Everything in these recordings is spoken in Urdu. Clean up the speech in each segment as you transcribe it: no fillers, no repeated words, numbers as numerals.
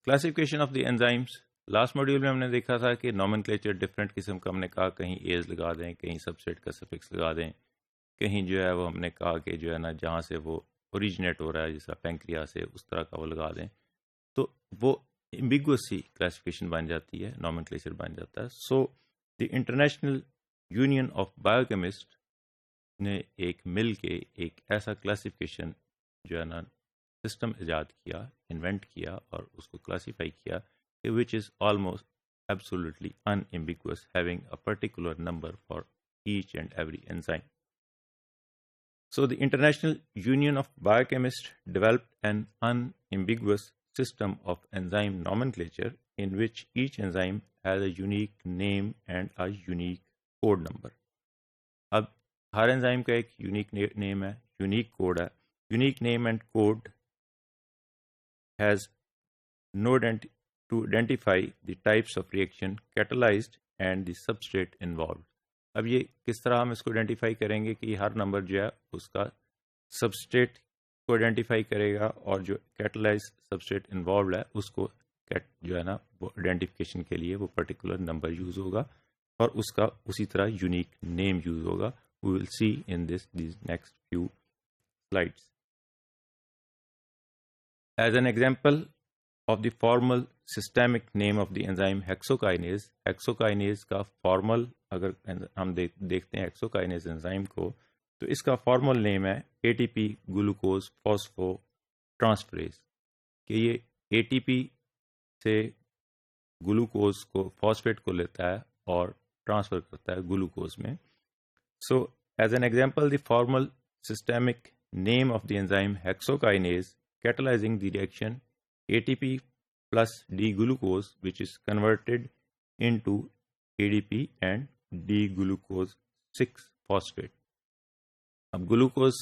Classification of the enzymes. Last module میں ہم نے دیکھا تھا کہ نومنکلیچر ڈفرینٹ قسم کا ہم نے کہا کہیں ایز لگا دیں, کہیں سبسیٹ کا سفکس لگا دیں, کہیں جو ہے وہ ہم نے کہا کہ جو ہے نا جہاں سے وہ اوریجنیٹ ہو رہا ہے جیسا پینکریا سے اس طرح کا وہ لگا دیں, تو وہ ایمبیگوس سی کلاسیفیکیشن بن جاتی ہے, نومنکلیچر بن جاتا ہے. سو دی انٹرنیشنل یونین آف بایوکیمسٹ نے ایک مل کے ایک ایسا کلاسیفیکیشن جو ہے نا سسٹم ایجاد کیا, انوینٹ کیا اور اس کو کلاسیفائی کیا which is almost absolutely unambiguous, having a particular number for each and every enzyme. So the International Union of Biochemists developed an unambiguous system of enzyme nomenclature in which each enzyme has a unique name and a unique code number. اب ہر انزائم کا ایک یونیک نیم ہے, یونیک کوڈ ہے. Unique name and code has no to identify the types of reaction catalyzed and the substrate involved. اب یہ کس طرح ہم اس کو آئیڈینٹیفائی کریں گے کہ ہر نمبر جو ہے اس کا سبسٹریٹ کو آئیڈینٹیفائی کرے گا اور جو کیٹلائز سبسٹریٹ انوالوڈ ہے اس کو جو ہے نا وہ آئیڈینٹیفیکیشن کے لیے وہ پرٹیکولر نمبر یوز ہوگا اور اس کا اسی طرح یونیک نیم یوز ہوگا. We will see in these next few slides. As an example of the formal systemic name of the enzyme hexokinase. hexokinase کا فارمل اگر ہم دیکھتے ہیں hexokinase انزائم کو تو اس کا فارمل نیم ہے ATP گلوکوز فاسفو ٹرانسفریز, کہ یہ ATP سے گلوکوز کو فاسفیٹ کو لیتا ہے اور ٹرانسفر کرتا ہے گلوکوز میں. So as an example the formal systemic name of the enzyme hexokinase catalyzing the reaction ATP plus D-glucose which is converted into ADP and D-glucose 6-phosphate. اب گلوکوز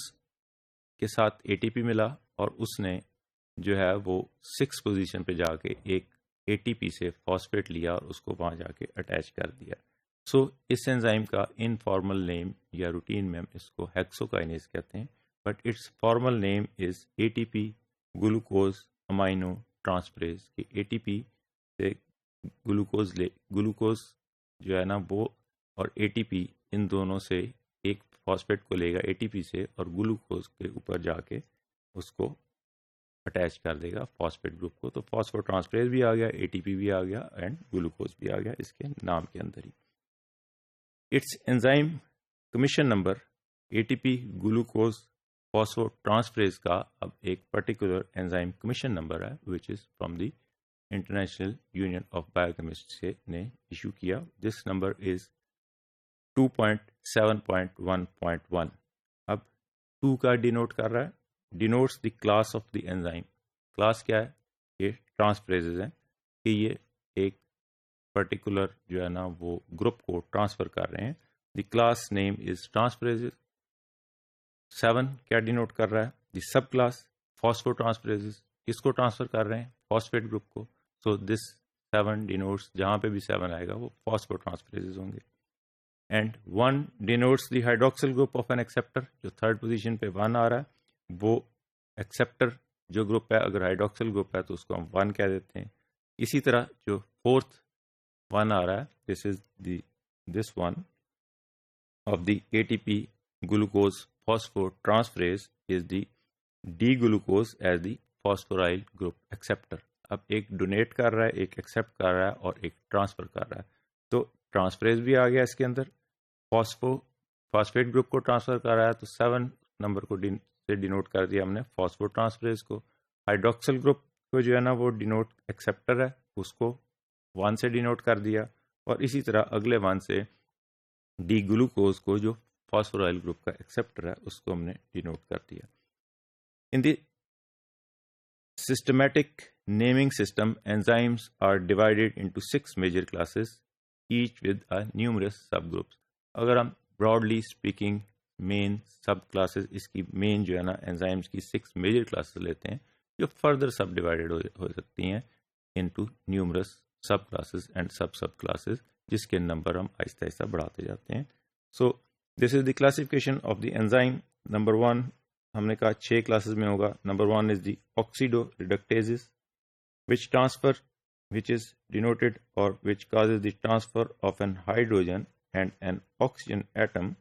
کے ساتھ ATP ملا اور اس نے جو ہے وہ 6 پوزیشن پہ جا کے ایک ATP سے فاسفیٹ لیا اور اس کو وہاں جا کے اٹیچ کر دیا. سو اس انزائم کا انفارمل نیم یا روٹین میں ہم اس کو ہیکسوکائنیز کہتے ہیں, but its formal name is ATP glucose amino transferase. کہ ATP سے گلوکوز جو ہے نا وہ اور ATP ان دونوں سے ایک فاسفیٹ کو لے گا ATP سے اور گلوکوز کے اوپر جا کے اس کو اٹیچ کر دے گا فاسفیٹ گروپ کو. تو فاسفو ٹرانسفریز بھی آ گیا, ATP بھی آ گیا اینڈ گلوکوز بھی آ گیا اس کے نام کے اندر ہی. It's enzyme commission number ATP glucose phosphotransferase کا اب ایک پرٹیکولر انزائم کمیشن نمبر ہے which is from the International Union of biochemist سے نے ایشو کیا. This number is 2.7.1.1. اب 2 کا ڈینوٹ کر رہا ہے, denotes the class of the enzyme. Class کیا ہے؟ یہ ٹرانسفریزز ہیں کہ یہ ایک پرٹیکولر جو ہے نا وہ گروپ کو ٹرانسفر کر رہے ہیں. دی کلاس نیم از ٹرانسفریزز. 7 کیا ڈینوٹ کر رہا ہے؟ دی سب کلاس فاسفو ٹرانسفریزز. کس کو ٹرانسفر کر رہے ہیں؟ فاسفیٹ گروپ کو. سو دس 7 ڈینوٹس, جہاں پہ بھی 7 آئے گا وہ فاسفو ٹرانسفریزز ہوں گے. And 1 denotes the hydroxyl group of an acceptor. جو تھرڈ پوزیشن پہ 1 آ رہا ہے وہ ایکسیپٹر جو گروپ ہے, اگر ہائیڈروکسل گروپ ہے تو اس کو ہم 1 کہہ دیتے ہیں. اسی طرح جو فورتھ 1 آ رہا ہے this is this one of the ATP glucose phosphotransferase is the D-glucose as the phosphoryl group acceptor. اب ایک ڈونیٹ کر رہا ہے, ایک ایکسیپٹ کر رہا ہے اور ایک ٹرانسفر کر رہا ہے. تو ٹرانسفریز بھی آ گیا اس کے اندر. فاسفیٹ گروپ کو ٹرانسفر کر رہا ہے تو 7 نمبر کو سے ڈینوٹ کر دیا ہم نے فاسفو ٹرانسفریز کو. ہائیڈروکسل گروپ کو جو ہے نا وہ ڈینوٹ ایکسیپٹر ہے, اس کو 1 سے ڈینوٹ کر دیا, اور اسی طرح اگلے 1 سے ڈی گلوکوز کو جو فاسفورائل گروپ کا ایکسیپٹر ہے اس کو ہم نے ڈینوٹ کر دیا. In the systematic naming system enzymes are divided into 6 major classes each with a numerous subgroups. اگر ہم براڈلی اسپیکنگ مین سب کلاسز اس کی مین جو ہے نا انزائمس کی 6 میجر کلاسز لیتے ہیں جو فردر سب ڈیوائڈیڈ ہو سکتی ہیں into numerous subclasses and subclasses, جس کے نمبر ہم آہستہ آہستہ بڑھاتے جاتے ہیں. So this is the classification of the enzyme. Number 1 ہم نے کہا 6 کلاسز میں ہوگا. Number 1 is the oxidoreductases, which is denoted or which causes the transfer of an hydrogen and an oxygen atom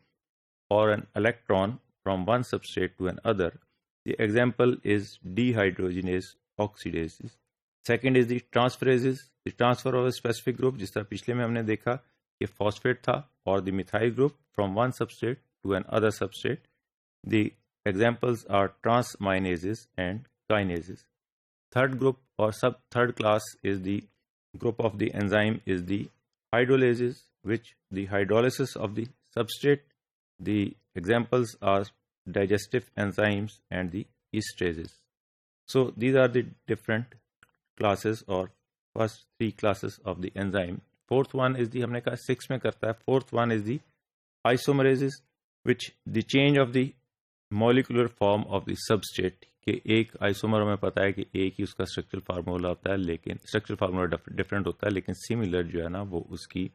or an electron from one substrate to another. The example is dehydrogenase oxidases. Second is the transferases, the transfer of a specific group, جس طرح پچھلے میں ہم نے دیکھا کہ فاسفیٹ تھا اور the methyl group from one substrate to another substrate. The examples are transaminases and kinases. Third group or third class is the group of the enzyme is the hydrolases, which the hydrolysis of the substrate. The examples are digestive enzymes and the esterases. So these are the different classes or first three classes of the enzyme. Fourth one is the ہم نے کہا 6 میں کرتا ہے. Fourth one is the isomerases, which the change of the molecular form of the substrate. کہ ایک آئسومر ہمیں پتا ہے کہ ایک ہی اس کا اسٹرکچرل فارمولا ہوتا ہے، لیکن اسٹرکچرل فارمولا ڈفرینٹ ہوتا ہے، لیکن سملر جو ہے نا وہ اس کی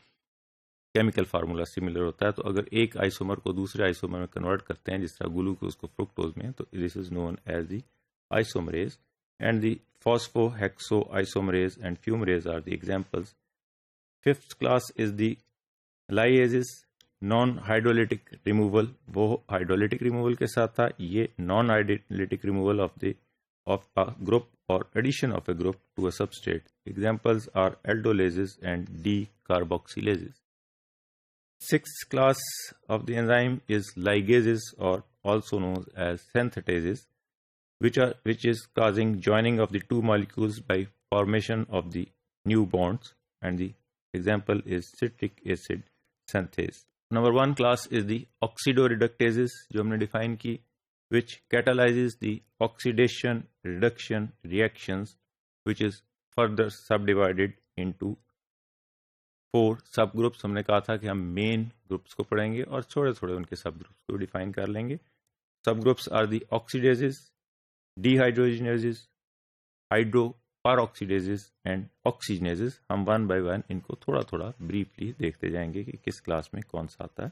کیمیکل فارمولا سملر ہوتا ہے. تو اگر ایک آئسومر کو دوسرے آئسومر میں کنورٹ کرتے ہیں، جس طرح گلوکوز کو فرکٹوز میں، تو this is known as the isomerase. And the phospho hexo isomerase and fumarase are the examples. Fifth class is the lyases, non hydrolytic removal. وہ ہائیڈرولیٹک ریموول کے ساتھ تھا، یہ non hydrolytic removal of a group اور addition of a group to a substrate. Examples are aldolases and decarboxylases. Sixth class of the enzyme is ligases, or also known as synthetases, which is causing joining of the two molecules by formation of the new bonds, and the example is citric acid synthase. Number one class is the oxidoreductases, جو ہم نے define کی, which catalyzes the oxidation reduction reactions, which is further subdivided into 4 sub groups. ہم نے کہا تھا کہ ہم مین گروپس کو پڑھیں گے اور تھوڑے تھوڑے ان کے سب گروپس کو ڈیفائن کر لیں گے. Subgroups are the oxidases, dehydrogenases, hydroperoxidases and oxygenases. ہم ون بائی ون ان کو تھوڑا تھوڑا بریفلی دیکھتے جائیں گے کہ کس کلاس میں کون سا آتا ہے.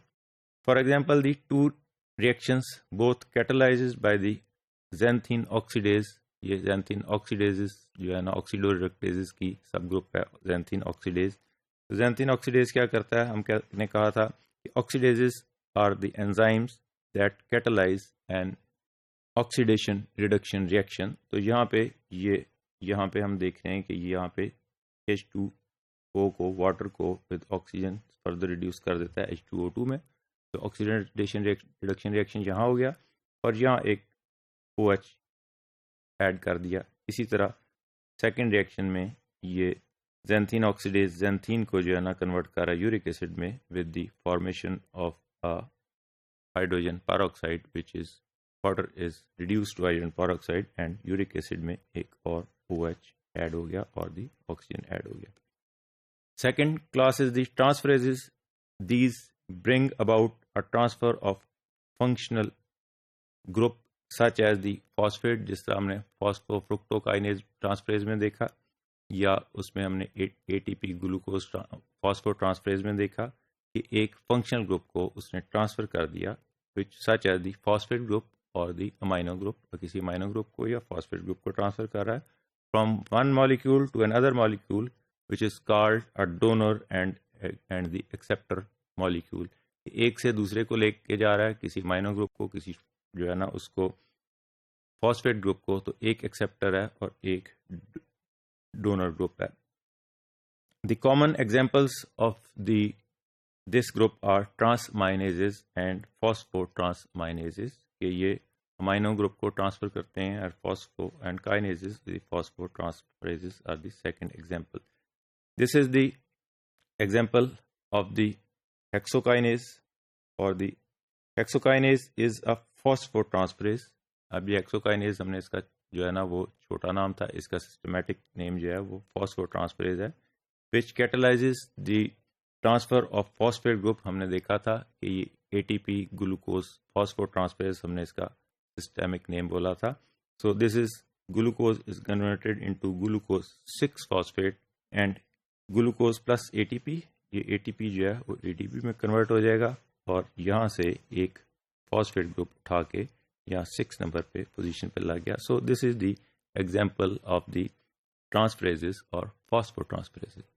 For example the 2 reactions both catalyses by the xanthine oxidase. یہ زینتھین آکسیڈیزز جو ہے نا آکسیڈوریڈکٹیزز کی سب گروپ ہے زینتھین آکسیڈیز. زینتھین آکسیڈیز کیا کرتا ہے؟ ہم نے کہا تھا کہ oxidases are the enzymes that catalyse an oxidation reduction reaction. تو یہاں پہ ہم دیکھ رہے ہیں کہ یہاں پہ H2O کو واٹر کو ود آکسیجن فردر ریڈیوس کر دیتا ہے H2O2 میں. تو آکسیڈیشن ریڈکشن ریئیکشن یہاں ہو گیا اور یہاں ایک OH ایڈ کر دیا. اسی طرح سیکنڈ ریئیکشن میں یہ زینتھین آکسیڈیز زینتھین کو جو ہے نا کنورٹ کر رہا ہے یورک ایسڈ میں with the formation of hydrogen peroxide which is water is reduce to hydrogen peroxide and uric acid میں ایک اور OH ایڈ ہو گیا اور دی آکسیجن ایڈ ہو گیا. Second class is the transferases. These bring about a transfer of functional group such as the phosphate, جس طرح ہم نے فاسفو فرکٹوکائنیز ٹرانسفریز میں دیکھا، یا اس میں ہم نے ATP گلوکوز فاسفو ٹرانسفریز میں دیکھا کہ ایک فنکشنل گروپ کو اس نے ٹرانسفر کر دیا which such as the phosphate group اور دی امائنو گروپ. کسی امائنو گروپ کو یا فاسفیٹ گروپ کو ٹرانسفر کر رہا ہے from one molecule to another molecule which is called a donor and the acceptor molecule. ایک سے دوسرے کو لے کے جا رہا ہے، کسی امائنو گروپ کو، کسی جو ہے نا اس کو فاسفیٹ گروپ کو، تو ایک ایکسیپٹر ہے اور ایک donor group ہے. The common examples of this group are transaminases and phosphotransaminases. کہ یہ امائنو گروپ کو ٹرانسفر کرتے ہیں اور phospho and kinases, the phosphotransferases are the second example. This is the example of the hexokinase, or the hexokinase is a phosphotransferase. اب یہ hexokinase ہم نے اس کا جو ہے نا وہ چھوٹا نام تھا، اس کا سسٹمیٹک نیم جو ہے وہ فاسفوٹرانسفریز ہے which catalyzes the transfer of phosphate group. ہم نے دیکھا تھا کہ یہ ATP گلوکوز فاسفوٹرانسفریز ہم نے اس کا سسٹمک نیم بولا تھا. So this is glucose is converted into glucose 6 phosphate and glucose plus ATP. یہ ATP جو ہے وہ ATP میں کنورٹ ہو جائے گا اور یہاں سے ایک فاسفیٹ گروپ اٹھا کے یہاں 6 نمبر پہ پوزیشن پہ لگ گیا. سو this is the example of the ٹرانسفریزز اور فاسفو ٹرانسفریزز.